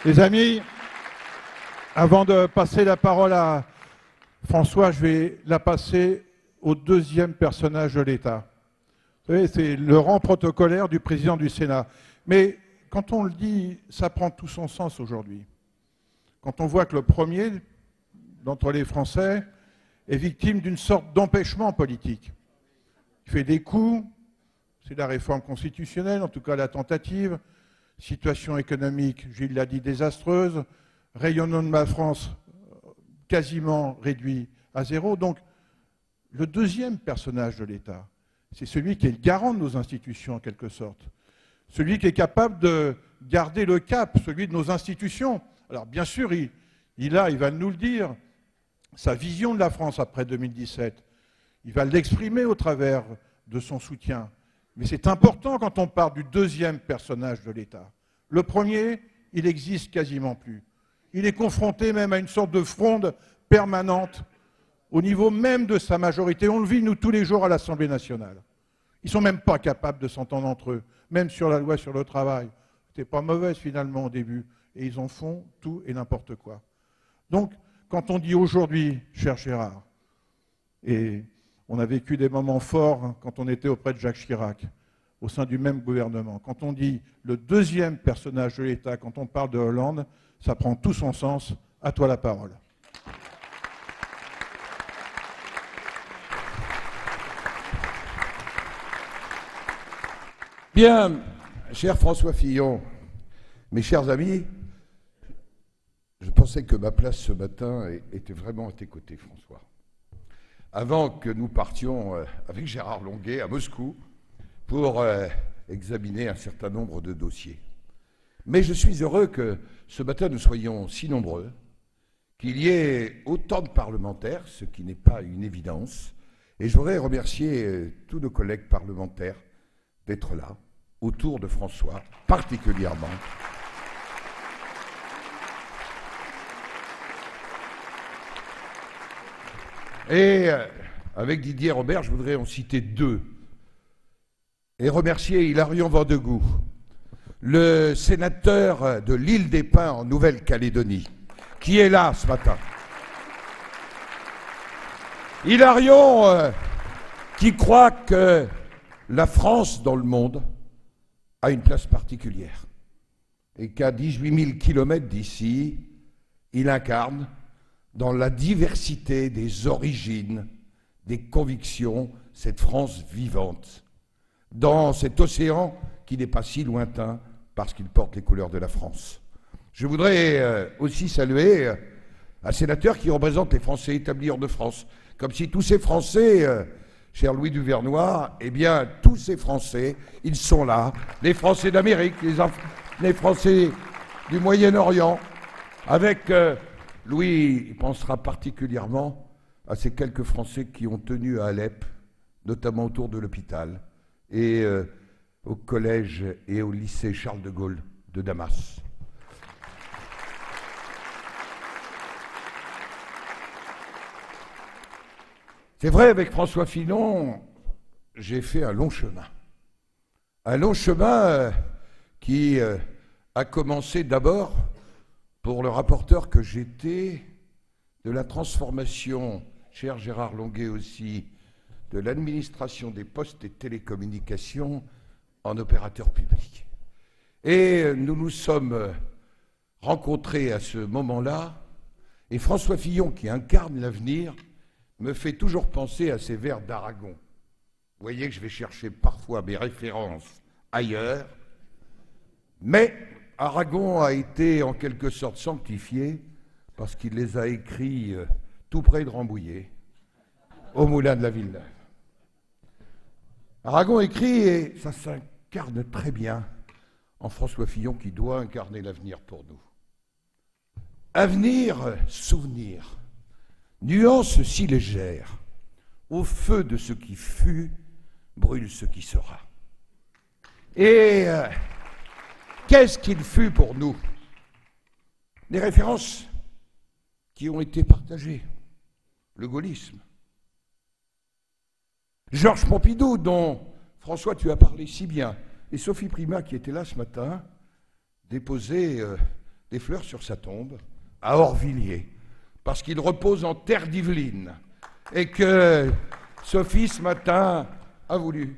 Les amis, avant de passer la parole à François, je vais la passer au deuxième personnage de l'État. Vous savez, c'est le rang protocolaire du président du Sénat. Mais quand on le dit, ça prend tout son sens aujourd'hui. Quand on voit que le premier d'entre les Français est victime d'une sorte d'empêchement politique. Il fait des coups, c'est la réforme constitutionnelle, en tout cas la tentative, situation économique, Gilles l'a dit, désastreuse, rayonnement de la France quasiment réduit à zéro. Donc, le deuxième personnage de l'État, c'est celui qui est le garant de nos institutions, en quelque sorte. Celui qui est capable de garder le cap, celui de nos institutions. Alors, bien sûr, il va nous le dire, sa vision de la France après 2017. Il va l'exprimer au travers de son soutien. Mais c'est important quand on parle du deuxième personnage de l'État. Le premier, il n'existe quasiment plus. Il est confronté même à une sorte de fronde permanente au niveau même de sa majorité. On le vit, nous, tous les jours à l'Assemblée nationale. Ils ne sont même pas capables de s'entendre entre eux, même sur la loi sur le travail. C'était pas mauvaise finalement au début. Et ils en font tout et n'importe quoi. Donc, quand on dit aujourd'hui, cher Gérard, et on a vécu des moments forts quand on était auprès de Jacques Chirac, au sein du même gouvernement, quand on dit le deuxième personnage de l'État, quand on parle de Hollande, ça prend tout son sens. À toi la parole. Bien, cher François Fillon, mes chers amis, je pensais que ma place ce matin était vraiment à tes côtés, François. Avant que nous partions avec Gérard Longuet à Moscou pour examiner un certain nombre de dossiers. Mais je suis heureux que ce matin nous soyons si nombreux, qu'il y ait autant de parlementaires, ce qui n'est pas une évidence. Et je voudrais remercier tous nos collègues parlementaires d'être là, autour de François, particulièrement. Et avec Didier Robert, je voudrais en citer deux. Et remercier Hilarion Vandegou, le sénateur de l'île des Pins en Nouvelle-Calédonie, qui est là ce matin. Hilarion, qui croit que la France dans le monde a une place particulière et qu'à 18 000 kilomètres d'ici, il incarne dans la diversité des origines, des convictions, cette France vivante, dans cet océan qui n'est pas si lointain parce qu'il porte les couleurs de la France. Je voudrais aussi saluer un sénateur qui représente les Français établis hors de France, comme si tous ces Français, cher Louis Duvernois, eh bien, tous ces Français, ils sont là, les Français d'Amérique, les Français du Moyen-Orient, avec Louis, il pensera particulièrement à ces quelques Français qui ont tenu à Alep, notamment autour de l'hôpital, et au collège et au lycée Charles de Gaulle de Damas. C'est vrai, avec François Fillon, j'ai fait un long chemin. Un long chemin qui a commencé d'abord pour le rapporteur que j'étais de la transformation, cher Gérard Longuet aussi, de l'administration des postes et télécommunications en opérateur public. Et nous nous sommes rencontrés à ce moment-là, et François Fillon, qui incarne l'avenir, me fait toujours penser à ces vers d'Aragon. Vous voyez que je vais chercher parfois mes références ailleurs, mais Aragon a été en quelque sorte sanctifié parce qu'il les a écrits tout près de Rambouillet, au moulin de la Villeneuve. Aragon écrit, et ça s'incarne très bien en François Fillon qui doit incarner l'avenir pour nous. Avenir, souvenir, nuance si légère, au feu de ce qui fut, brûle ce qui sera. Et qu'est-ce qu'il fut pour nous? Des références qui ont été partagées. Le gaullisme. Georges Pompidou, dont François tu as parlé si bien, et Sophie Primas, qui était là ce matin, déposait des fleurs sur sa tombe à Orvilliers, parce qu'il repose en terre d'Yvelines, et que Sophie, ce matin, a voulu,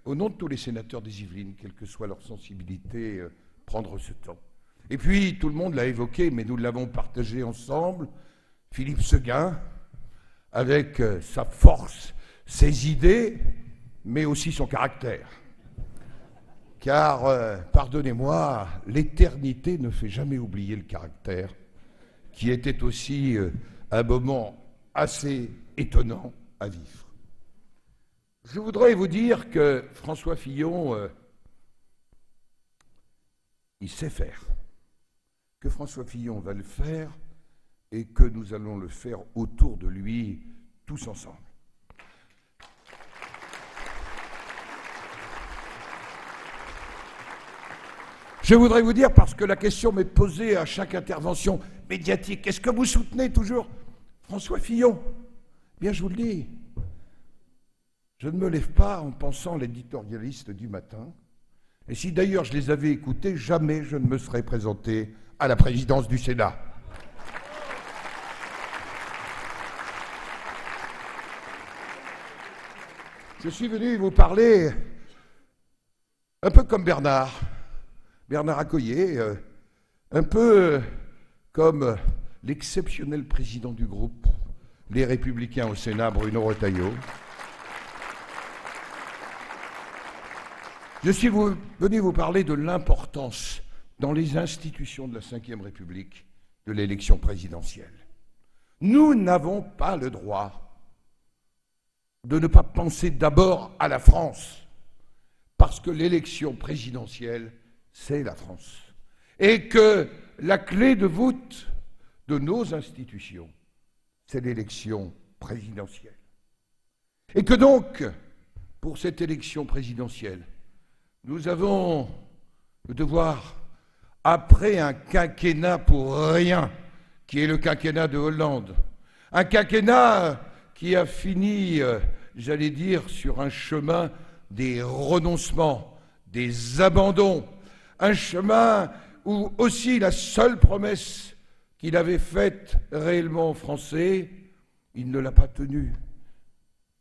au nom de tous les sénateurs des Yvelines, quelle que soit leur sensibilité, prendre ce temps. Et puis, tout le monde l'a évoqué, mais nous l'avons partagé ensemble, Philippe Séguin, avec sa force, ses idées, mais aussi son caractère. Car, pardonnez-moi, l'éternité ne fait jamais oublier le caractère, qui était aussi un moment assez étonnant à vivre. Je voudrais vous dire que François Fillon, il sait faire, que François Fillon va le faire et que nous allons le faire autour de lui, tous ensemble. Je voudrais vous dire, parce que la question m'est posée à chaque intervention médiatique, est-ce que vous soutenez toujours François Fillon? Bien, je vous le dis, je ne me lève pas en pensant l'éditorialiste du matin, et si d'ailleurs je les avais écoutés, jamais je ne me serais présenté à la présidence du Sénat. Je suis venu vous parler un peu comme Bernard Accoyer, un peu comme l'exceptionnel président du groupe Les Républicains au Sénat, Bruno Retailleau. Je suis venu vous parler de l'importance dans les institutions de la Ve République de l'élection présidentielle. Nous n'avons pas le droit de ne pas penser d'abord à la France, parce que l'élection présidentielle, c'est la France. Et que la clé de voûte de nos institutions, c'est l'élection présidentielle. Et que donc, pour cette élection présidentielle, nous avons le devoir, après un quinquennat pour rien, qui est le quinquennat de Hollande, un quinquennat qui a fini, j'allais dire, sur un chemin des renoncements, des abandons, un chemin où aussi la seule promesse qu'il avait faite réellement aux Français, il ne l'a pas tenue,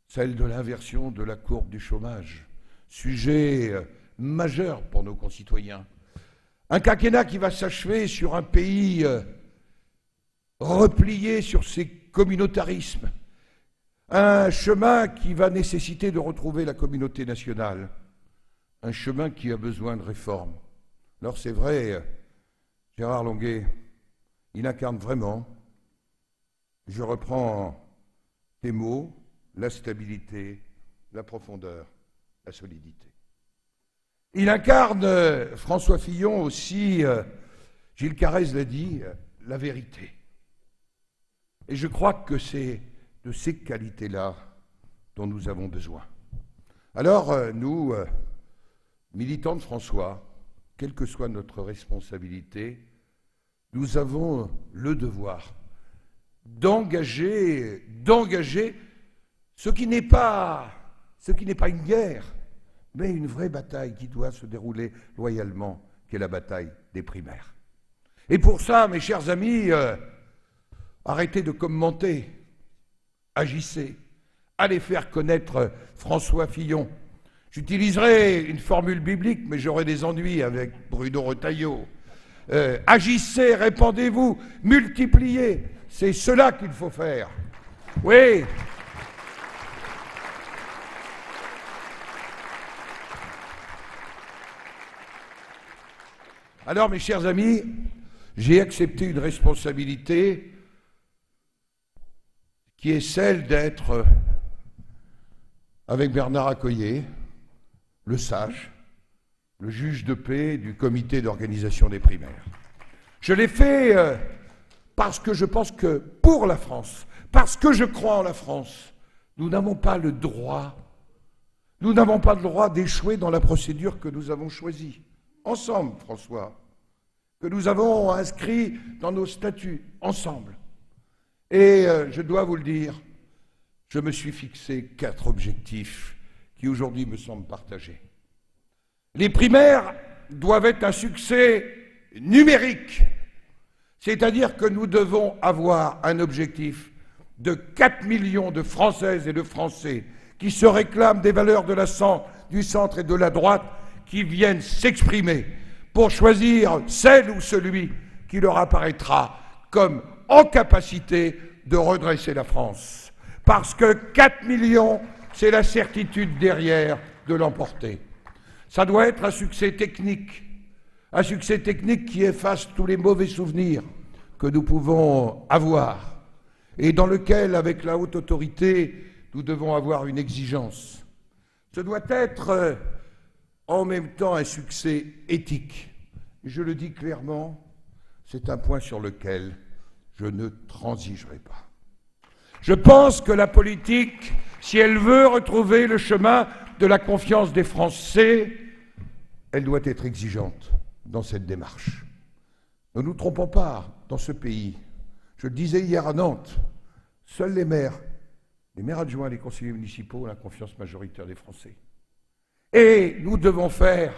celle de l'inversion de la courbe du chômage, sujet majeur pour nos concitoyens. Un quinquennat qui va s'achever sur un pays replié sur ses communautarismes, un chemin qui va nécessiter de retrouver la communauté nationale, un chemin qui a besoin de réformes. Alors c'est vrai, Gérard Longuet, il incarne vraiment, je reprends tes mots, la stabilité, la profondeur, la solidité. Il incarne, François Fillon aussi, Gilles Carrez l'a dit, la vérité. Et je crois que c'est de ces qualités-là dont nous avons besoin. Alors, nous, militants de François, quelle que soit notre responsabilité, nous avons le devoir d'engager ce qui n'est pas une guerre, mais une vraie bataille qui doit se dérouler loyalement, qui est la bataille des primaires. Et pour ça, mes chers amis, arrêtez de commenter, agissez, allez faire connaître François Fillon. J'utiliserai une formule biblique, mais j'aurai des ennuis avec Bruno Retailleau. Agissez, répandez-vous, multipliez, c'est cela qu'il faut faire. Oui. Alors, mes chers amis, j'ai accepté une responsabilité qui est celle d'être, avec Bernard Accoyer, le sage, le juge de paix du comité d'organisation des primaires. Je l'ai fait parce que je pense que pour la France, parce que je crois en la France, nous n'avons pas le droit d'échouer dans la procédure que nous avons choisie. Ensemble, François, que nous avons inscrit dans nos statuts, ensemble. Et je dois vous le dire, je me suis fixé 4 objectifs qui aujourd'hui me semblent partagés. Les primaires doivent être un succès numérique. C'est-à-dire que nous devons avoir un objectif de 4 millions de Françaises et de Français qui se réclament des valeurs du centre et de la droite, qui viennent s'exprimer pour choisir celle ou celui qui leur apparaîtra comme en capacité de redresser la France. Parce que 4 millions, c'est la certitude derrière de l'emporter. Ça doit être un succès technique qui efface tous les mauvais souvenirs que nous pouvons avoir et dans lequel, avec la haute autorité, nous devons avoir une exigence. Ce doit être en même temps un succès éthique. Je le dis clairement, c'est un point sur lequel je ne transigerai pas. Je pense que la politique, si elle veut retrouver le chemin de la confiance des Français, elle doit être exigeante dans cette démarche. Ne nous trompons pas, dans ce pays, je le disais hier à Nantes, seuls les maires adjoints, les conseillers municipaux ont la confiance majoritaire des Français. Et nous devons faire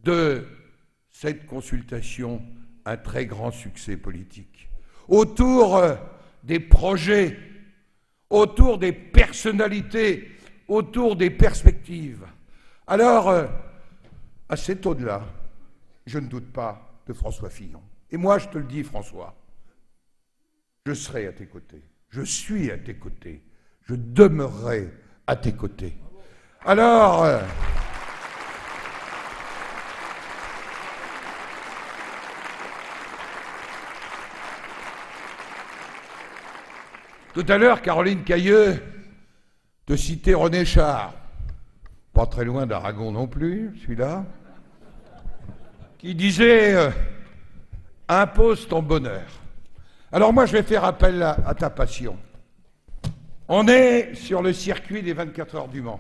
de cette consultation un très grand succès politique. Autour des projets, autour des personnalités, autour des perspectives. Alors, à cet au-delà, je ne doute pas de François Fillon. Et moi, je te le dis, François, je serai à tes côtés, je suis à tes côtés, je demeurerai à tes côtés. Alors, tout à l'heure, Caroline Cailleux te citait René Char, pas très loin d'Aragon non plus, celui-là, qui disait impose ton bonheur. Alors moi, je vais faire appel à ta passion. On est sur le circuit des 24 heures du Mans.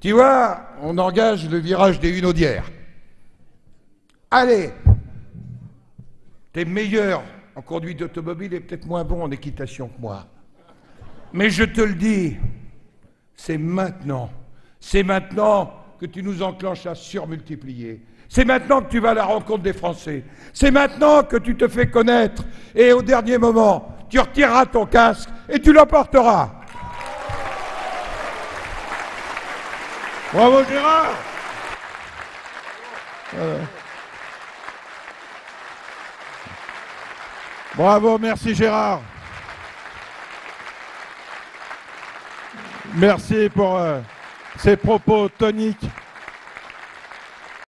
Tu vois, on engage le virage des Hunaudières. Allez, t'es meilleur en conduite automobile et peut-être moins bon en équitation que moi. Mais je te le dis, c'est maintenant que tu nous enclenches à surmultiplier. C'est maintenant que tu vas à la rencontre des Français. C'est maintenant que tu te fais connaître. Et au dernier moment, tu retireras ton casque et tu l'emporteras. Bravo Gérard. Bravo, merci Gérard. Merci pour ces propos toniques